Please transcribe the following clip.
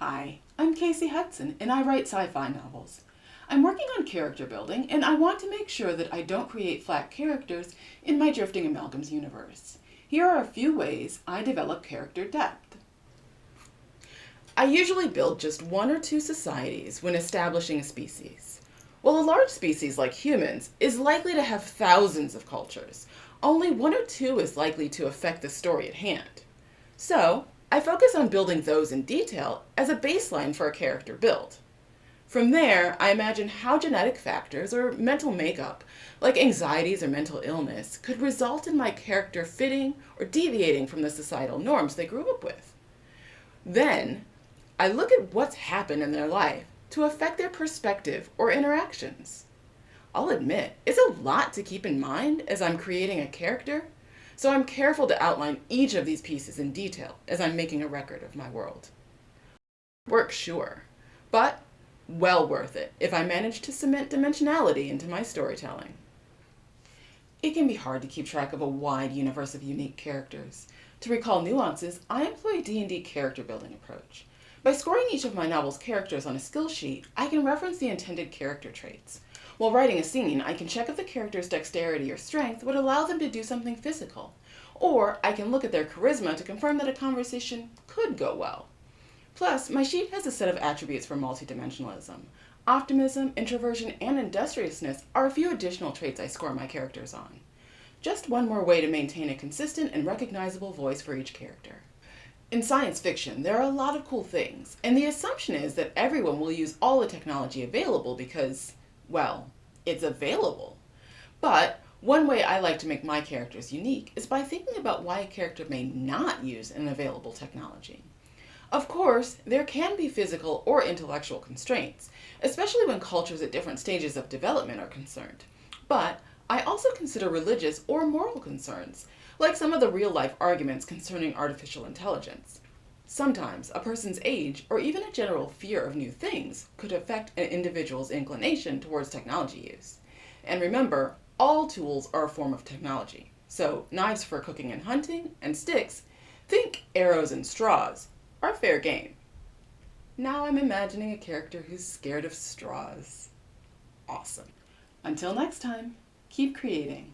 Hi, I'm Casey Hudson, and I write sci-fi novels. I'm working on character building, and I want to make sure that I don't create flat characters in my Drifting Amalgams universe. Here are a few ways I develop character depth. I usually build just one or two societies when establishing a species. While a large species like humans is likely to have thousands of cultures, only one or two is likely to affect the story at hand. So, I focus on building those in detail as a baseline for a character build. From there, I imagine how genetic factors or mental makeup, like anxieties or mental illness, could result in my character fitting or deviating from the societal norms they grew up with. Then, I look at what's happened in their life to affect their perspective or interactions. I'll admit, it's a lot to keep in mind as I'm creating a character, so I'm careful to outline each of these pieces in detail as I'm making a record of my world. Work, sure, but well worth it if I manage to cement dimensionality into my storytelling. It can be hard to keep track of a wide universe of unique characters. To recall nuances, I employ a D&D character building approach. By scoring each of my novel's characters on a skill sheet, I can reference the intended character traits. While writing a scene, I can check if the character's dexterity or strength would allow them to do something physical. Or I can look at their charisma to confirm that a conversation could go well. Plus, my sheet has a set of attributes for multidimensionalism. Optimism, introversion, and industriousness are a few additional traits I score my characters on. Just one more way to maintain a consistent and recognizable voice for each character. In science fiction, there are a lot of cool things, and the assumption is that everyone will use all the technology available because, well, it's available. But one way I like to make my characters unique is by thinking about why a character may not use an available technology. Of course, there can be physical or intellectual constraints, especially when cultures at different stages of development are concerned. But I also consider religious or moral concerns, like some of the real-life arguments concerning artificial intelligence. Sometimes a person's age or even a general fear of new things could affect an individual's inclination towards technology use. And remember, all tools are a form of technology. So knives for cooking and hunting, and sticks, think arrows and straws, are fair game. Now I'm imagining a character who's scared of straws. Awesome. Until next time, keep creating.